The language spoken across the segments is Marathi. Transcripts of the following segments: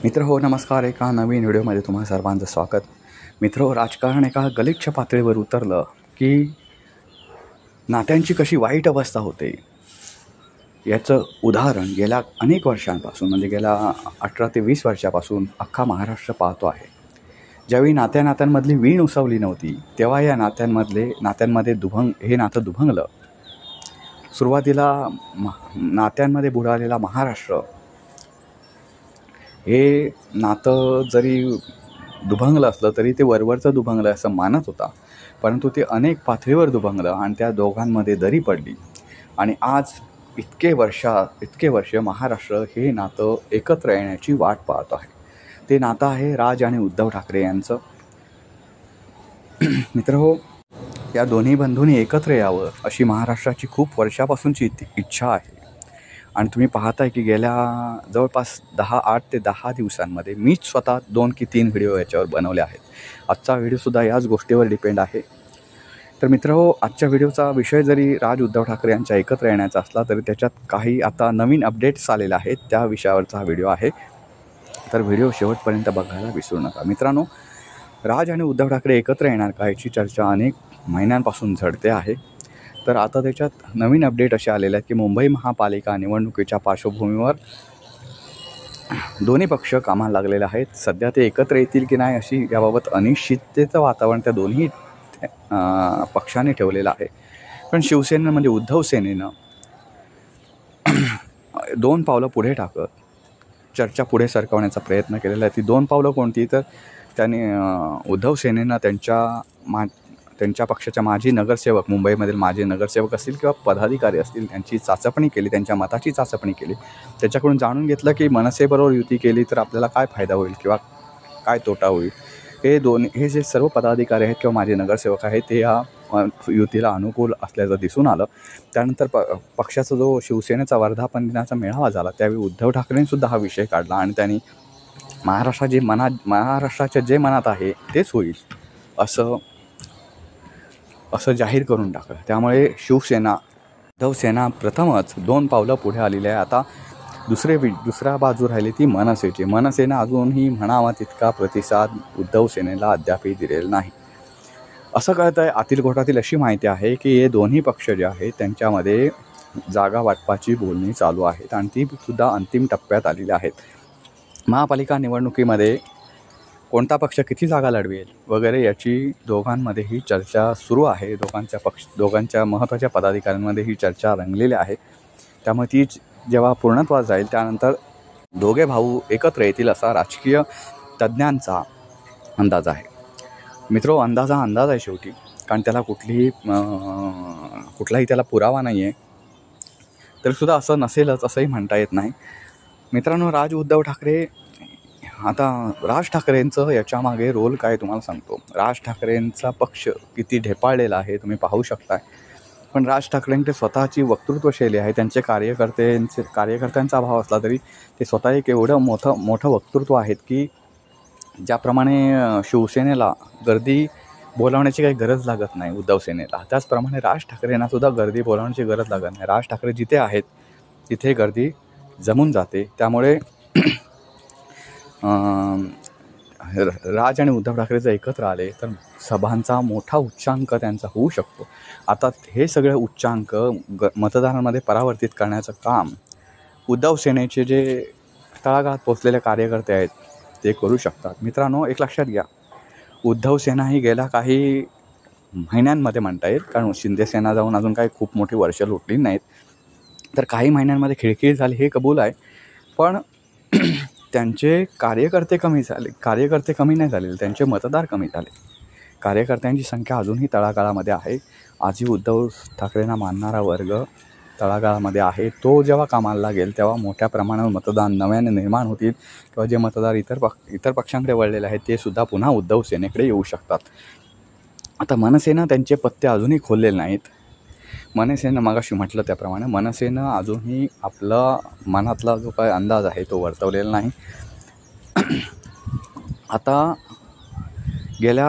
मित्र हो नमस्कार. एका नवीन व्हिडिओमध्ये तुम्हा सर्वांचं स्वागत. मित्र राजकारण एका गलिच्छ पातळीवर उतरलं की नात्यांची कशी वाईट अवस्था होते याचं उदाहरण गेल्या अनेक वर्षांपासून म्हणजे गेल्या 18 ते 20 वर्षापासून अख्खा महाराष्ट्र पाहतो आहे. ज्यावेळी नात्यांमधली वीण उसवली नव्हती तेव्हा या नात्यांमध्ये हे नातं दुभंगलं. सुरुवातीला नात्यांमध्ये बुडालेला महाराष्ट्र हे नातं जरी दुभंगलं असलं तरी ते वरवरचं दुभंगलं असं मानत होता, परंतु ते अनेक पातळीवर दुभंगलं आणि त्या दोघांमध्ये दरी पडली. आणि आज इतके वर्ष महाराष्ट्र हे नातं एकत्र येण्याची वाट पाहत आहे. ते नातं आहे राज आणि उद्धव ठाकरे यांचं. मित्र हो, या दोन्ही बंधूंनी एकत्र यावं अशी महाराष्ट्राची खूप वर्षापासूनची इच्छा आहे. आणि तुम्ही पाहताय की गेल्या जवळपास 8 ते 10 दिवसांमध्ये मीच स्वतः 2 की 3 व्हिडिओ याच्यावर बनवले आहेत. आजचा व्हिडिओसुद्धा याच गोष्टीवर डिपेंड आहे. तर मित्रहो, आजच्या व्हिडिओचा विषय जरी राज उद्धव ठाकरे यांच्या एकत्र येण्याचा असला तरी त्याच्यात काही आता नवीन अपडेट्स आलेले आहेत, त्या विषयावरचा हा व्हिडिओ आहे. तर व्हिडिओ शेवटपर्यंत बघायला विसरू नका. मित्रांनो, राज आणि उद्धव ठाकरे एकत्र येणार का याची चर्चा अनेक महिन्यांपासून झडते आहे. तर आता त्याच्यात नवीन अपडेट असे आलेले आहेत की मुंबई महापालिका निवडणुकीच्या पार्श्वभूमीवर दोन्ही पक्ष कामाला लागलेले आहेत. सध्या ते एकत्र येतील की नाही अशी याबाबत अनिश्चिततेचं वातावरण त्या दोन्ही पक्षाने ठेवलेलं आहे. पण शिवसेना म्हणजे उद्धव सेनेनं 2 पावलं पुढे टाकत चर्चा पुढे सरकवण्याचा प्रयत्न केलेला आहे. ती 2 पावलं कोणती? तर त्याने उद्धव सेनेनं त्यांच्या पक्षाच्या माजी नगरसेवक, मुंबईमधील माजी नगरसेवक असतील किंवा पदाधिकारी असतील, त्यांची चाचपणी केली, त्यांच्या मताची चाचपणी केली. त्याच्याकडून जाणून घेतलं की मनसेबरोबर युती केली तर आपल्याला काय फायदा होईल किंवा काय तोटा होईल. हे जे सर्व पदाधिकारी आहेत किंवा माजी नगरसेवक आहेत ते या युतीला अनुकूल असल्याचं दिसून आलं. त्यानंतर पक्षाचा जो शिवसेनेचा वर्धापन दिनाचा मेळावा झाला त्यावेळी उद्धव ठाकरेंसुद्धा हा विषय काढला आणि त्यांनी महाराष्ट्राच्या जे मनात आहे तेच होईल असं जाहीर करून टाकलं. त्यामुळे उद्धव सेना प्रथमच 2 पावलं पुढे आलेली आहे. आता दुसऱ्या बाजू राहिली ती मनसेची. मनसेनं अजूनही म्हणावा तितका प्रतिसाद उद्धव सेनेला अद्यापही दिलेला नाही असं कळतं आहे. आतील घोटातील अशी माहिती आहे की हे दोन्ही पक्ष जे आहेत त्यांच्यामध्ये जागा वाटपाची बोलणी चालू आहेत आणि ती सुद्धा अंतिम टप्प्यात आलेली आहेत. महापालिका निवडणुकीमध्ये कोणता पक्ष किती जागा लढवेल वगैरे याची दोघांमध्येही चर्चा सुरू आहे. दोघांच्या महत्त्वाच्या पदाधिकाऱ्यांमध्ये ही चर्चा रंगलेली आहे. त्यामुळे ती जेव्हा पूर्णत्वास जाईल त्यानंतर दोघे भाऊ एकत्र येतील असा राजकीय तज्ज्ञांचा अंदाज आहे. मित्रो, अंदाज आहे शेवटी, कारण त्याला कुठलाही त्याला पुरावा नाही आहे. तरीसुद्धा असं नसेलच असंही म्हणता येत नाही. मित्रांनो, राज ठाकरेंचं याच्यामागे रोल काय तुम्हाला सांगतो. राज ठाकरेंचा पक्ष किती ढेपाळलेला आहे तुम्ही पाहू शकताय. पण राज ठाकरेंचे स्वतःची वक्तृत्वशैली आहे. त्यांचे कार्यकर्त्यांचा अभाव असला तरी ते स्वतः एक एवढं मोठं वक्तृत्व आहेत की ज्याप्रमाणे शिवसेनेला गर्दी बोलावण्याची काही गरज लागत नाही उद्धव सेनेला, त्याचप्रमाणे राज ठाकरेंनासुद्धा गर्दी बोलावण्याची गरज लागत नाही. राज ठाकरे जिथे आहेत तिथे गर्दी जमून जाते. त्यामुळे राज आणि उद्धव ठाकरे जर एकत्र आले तर सभांचा मोठा उच्चांक त्यांचा होऊ शकतो. आता हे सगळे उच्चांक मतदारांमध्ये परावर्तित करण्याचं काम उद्धव सेनेचे जे तळागाळात पोचलेले कार्यकर्ते आहेत ते करू शकतात. मित्रांनो, एक लक्षात घ्या, उद्धव सेना ही गेल्या काही महिन्यांमध्ये म्हणता येईल, कारण शिंदे सेना जाऊन अजून काही खूप मोठी वर्ष लुटली नाहीत, तर काही महिन्यांमध्ये खिळखिळ झाली हे कबूल आहे. पण त्यांचे कार्यकर्ते कमी नाही झालेले, त्यांचे मतदार कमी झाले. कार्यकर्त्यांची संख्या अजूनही तळागाळामध्ये आहे. आजही उद्धव ठाकरेंना मानणारा वर्ग तळागाळामध्ये आहे. तो जेव्हा कामाला लागेल तेव्हा मोठ्या प्रमाणावर मतदान नव्याने निर्माण होतील किंवा जे मतदार इतर पक्षांकडे वळलेले आहेत ते सुद्धा पुन्हा उद्धव सेनेकडे येऊ शकतात. आता मनसेनं त्यांचे पत्ते अजूनही खोललेले नाहीत. मनसेनं मगाशी म्हटलं त्याप्रमाणे मनसेनं अजूनही आपला मनातला जो काय अंदाज आहे तो वर्तवलेला नाही. आता गेल्या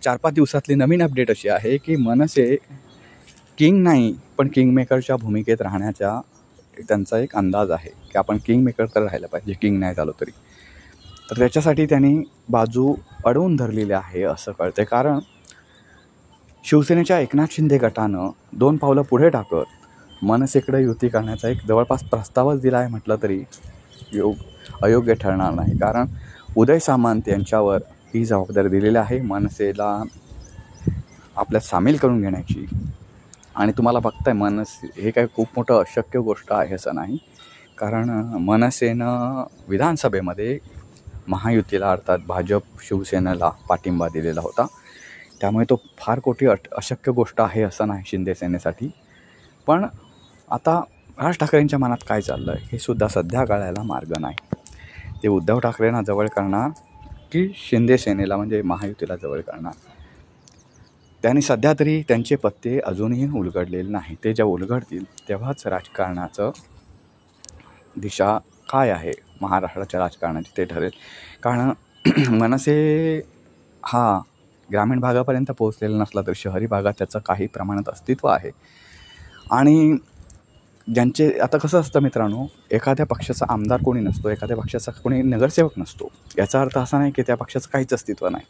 4-5 दिवसातली नवीन अपडेट अशी आहे की मनसे किंग नाही पण किंगमेकरच्या भूमिकेत राहण्याच्या त्यांचा एक अंदाज आहे की आपण किंग मेकर तर राहायला पाहिजे, किंग नाही झालो तरी. तर त्याच्यासाठी त्यांनी बाजू अडवून धरलेली आहे असं कळते. कारण शिवसेनेच्या एकनाथ शिंदे गटानं 2 पावलं पुढे टाकत मनसेकडे युती करण्याचा एक जवळपास प्रस्तावच दिला आहे म्हटलं तरी अयोग्य ठरणार नाही. कारण उदय सामंत यांच्यावर ही जबाबदारी दिलेली आहे मनसेला आपल्यात सामील करून घेण्याची. आणि तुम्हाला बघताय मनसे हे काय खूप मोठं अशक्य गोष्ट आहे असं नाही. कारण मनसेनं विधानसभेमध्ये महायुतीला अर्थात भाजप शिवसेनेला पाठिंबा दिलेला होता. त्यामुळे तो फार कोटी अशक्य गोष्ट आहे असं नाही शिंदे सेनेसाठी. पण आता राज ठाकरेंच्या मनात काय चाललं आहे हे सुद्धा सध्या कळायला मार्ग नाही. ते उद्धव ठाकरेंना जवळ करणार की शिंदे सेनेला म्हणजे महायुतीला जवळ करणार, त्यांनी सध्या तरी त्यांचे पत्ते अजूनही उलगडलेले नाही. ते जेव्हा उलगडतील तेव्हाच राजकारणाचं दिशा काय आहे महाराष्ट्राच्या राजकारणाची ते ठरेल. कारण मनसे हा ग्रामीण भागापर्यंत पोहोचलेला नसला तरी शहरी भागात त्याचं काही प्रमाणात अस्तित्व आहे. आणि ज्यांचे आता कसं असतं मित्रांनो, एखाद्या पक्षाचा आमदार कोणी नसतो, एखाद्या पक्षाचा कोणी नगरसेवक नसतो. याचा अर्थ असा नाही की त्या पक्षाचं काहीच अस्तित्व नाही.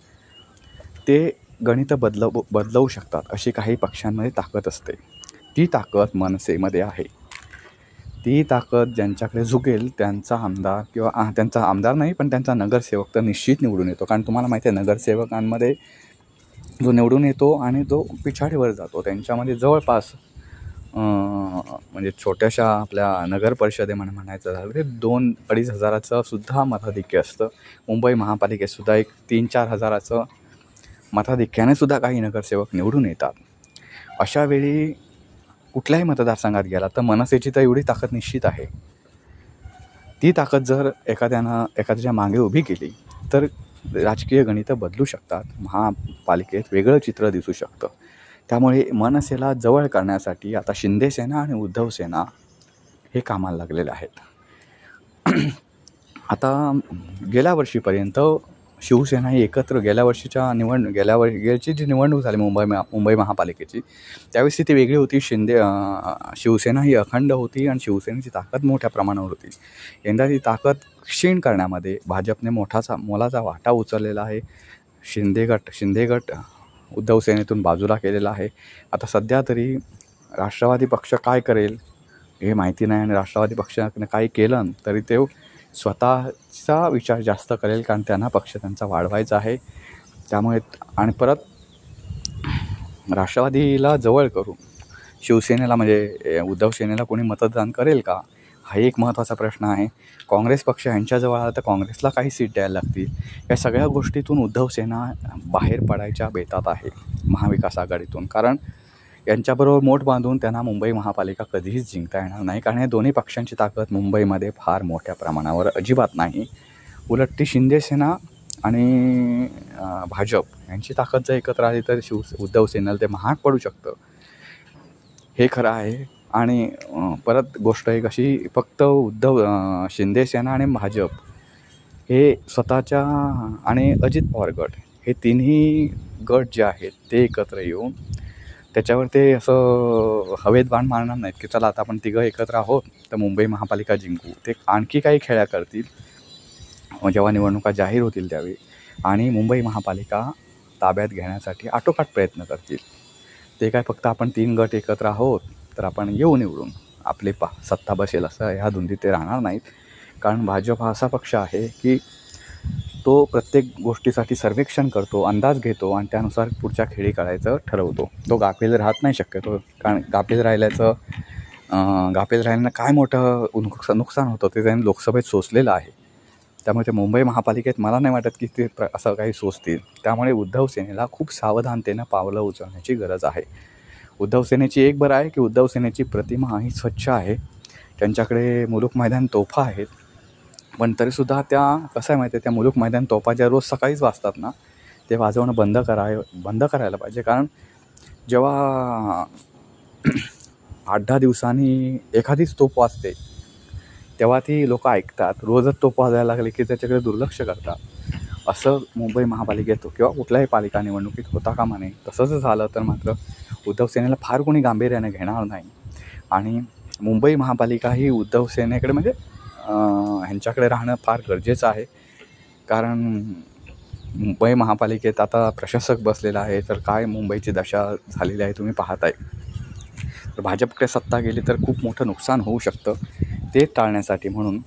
ते गणितं बदलवू शकतात. अशी काही पक्षांमध्ये ताकद असते. ती ताकद मनसेमध्ये आहे. ती ताकद ज्यांच्याकडे झुकेल त्यांचा आमदार किंवा त्यांचा आमदार नाही पण त्यांचा नगरसेवक तर निश्चित निवडून येतो. कारण तुम्हाला माहिती आहे नगरसेवकांमध्ये जो निवडून येतो आणि जो पिछाडीवर जातो त्यांच्यामध्ये जवळपास म्हणजे छोट्याशा आपल्या नगर परिषदेमध्ये म्हणायचं झालं ते 2-2.5 हजाराचं सुद्धा मताधिक्य असतं. मुंबई महापालिकेतसुद्धा एक 3-4 हजाराचं मताधिक्याने सुद्धा काही नगरसेवक निवडून येतात. अशा वेळी कुठल्याही मतदारसंघात गेला तर मनसेची तर एवढी ताकद निश्चित आहे. ती ताकद जर एखाद्याच्या मागे उभी केली तर राजकीय गणितं बदलू शकतात. महापालिकेत वेगळं चित्र दिसू शकतं. त्यामुळे मनसेला जवळ करण्यासाठी आता शिंदे सेना आणि उद्धव सेना हे कामाला लागलेले आहेत. आता गेल्या वर्षीपर्यंत शिवसेना ही एकत्र गेल्याची जी निवडणूक झाली मुंबई महापालिकेची त्यावेळेस ती वेगळी होती. शिवसेना ही अखंड होती आणि शिवसेनेची ताकद मोठ्या प्रमाणावर होती. यंदा ती ताकद क्षीण करण्यामध्ये भाजपने मोलाचा वाटा उचललेला आहे. शिंदे गट उद्धव सेनेतून बाजूला केलेला आहे. आता सध्या तरी राष्ट्रवादी पक्ष काय करेल हे माहिती नाही. आणि राष्ट्रवादी पक्षाने काही केलं तरी ते स्वतःचा विचार जास्त करेल. कारण त्यांना पक्ष त्यांचा वाढवायचा आहे. त्यामुळे आणि परत राष्ट्रवादीला जवळ करून शिवसेनेला म्हणजे उद्धव सेनेला कोणी मतदान करेल का हा एक महत्त्वाचा प्रश्न आहे. काँग्रेस पक्ष यांच्याजवळ आला तर काँग्रेसला काही सीट द्यायला लागतील. या सगळ्या गोष्टीतून उद्धव सेना बाहेर पडायच्या बेतात आहे महाविकास आघाडीतून. कारण यांच्याबरोबर मोठ बांधून त्यांना मुंबई महापालिका कधीच जिंकता येणार नाही. कारण या दोन्ही पक्षांची ताकद मुंबईमध्ये फार मोठ्या प्रमाणावर अजिबात नाही. उलट ती शिंदे सेना आणि भाजप यांची ताकद जर एकत्र आली तर उद्धव सेनेला ते महाग पडू शकतं हे खरं आहे. आणि परत गोष्ट एक अशी फक्त शिंदे सेना आणि भाजप हे स्वतःच्या आणि अजित पवार गट हे तिन्ही गट जे आहेत ते एकत्र येऊन त्याच्यावर ते असं हवेत बाण मारणार नाहीत की चला आता आपण तिघं एकत्र आहोत तर मुंबई महापालिका जिंकू. ते आणखी काही खेळ्या करतील जेव्हा निवडणुका जाहीर होतील त्यावेळी आणि मुंबई महापालिका ताब्यात घेण्यासाठी आटोकाट प्रयत्न करतील. ते काय फक्त आपण 3 गट एकत्र आहोत तर आपण येऊ निवडून आपली सत्ता बसेल असं ह्या धुंदीत ते राहणार नाहीत. कारण भाजप हा असा पक्ष आहे की तो प्रत्येक गोष्टीसाठी सर्वेक्षण करतो, अंदाज घेतो आणि त्यानुसार पुढच्या खेळी करायचं ठरवतो. तो गाफील राहत नाही शक्यतो. कारण गाफील राहिल्यानं काय मोठं नुकसान होतं ते त्यांनी लोकसभेत सोसलेलं आहे. त्यामुळे ते मुंबई महापालिकेत मला नाही वाटत की ते असं काही सोसतील. त्यामुळे उद्धव सेनेला खूप सावधानतेनं पावलं उचलण्याची गरज आहे. उद्धव सेनेची एक बरं आहे की उद्धव सेनेची प्रतिमा ही स्वच्छ आहे. त्यांच्याकडे मुलूक मैदान तोफा आहेत. पण तरीसुद्धा त्या कसं आहे माहिती आहे त्या मुलूक मैदान तोफा ज्या रोज सकाळीच वाजतात ना ते वाजवणं बंद करायला पाहिजे. कारण जेव्हा 8-10 दिवसांनी एखादीच तोफ वाजते तेव्हा ती लोकं ऐकतात. रोजच तोफ वाजायला लागले की त्याच्याकडे दुर्लक्ष करतात. असं मुंबई महापालिकेत किंवा कुठल्याही पालिका निवडणुकीत होता कामा नये. तसंच झालं तर मात्र उद्धव सेनेला फार कोणी गांभीर्याने घेणार नाही. आणि मुंबई महापालिका ही उद्धव सेनेकडे म्हणजे ह्यांच्याकडे राहणं फार गरजेचं आहे. कारण मुंबई महापालिकेत आता प्रशासक बसलेला आहे, तर काय मुंबईची दशा झालेली आहे तुम्ही पाहताय. तर भाजपकडे सत्ता गेली तर खूप मोठं नुकसान होऊ शकतं. ते टाळण्यासाठी म्हणून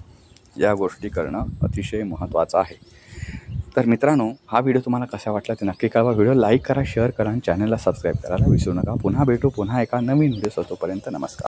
या गोष्टी करणं अतिशय महत्त्वाचं आहे. तर मित्रांनो, हा व्हिडिओ तुम्हाला कसा वाटला ते नक्की कळवा. व्हिडिओ लाईक करा, शेअर करा आणि चॅनलला सबस्क्राईब करायला विसरू नका. पुन्हा भेटू पुन्हा एका नवीन व्हिडिओ. तोपर्यंत नमस्कार.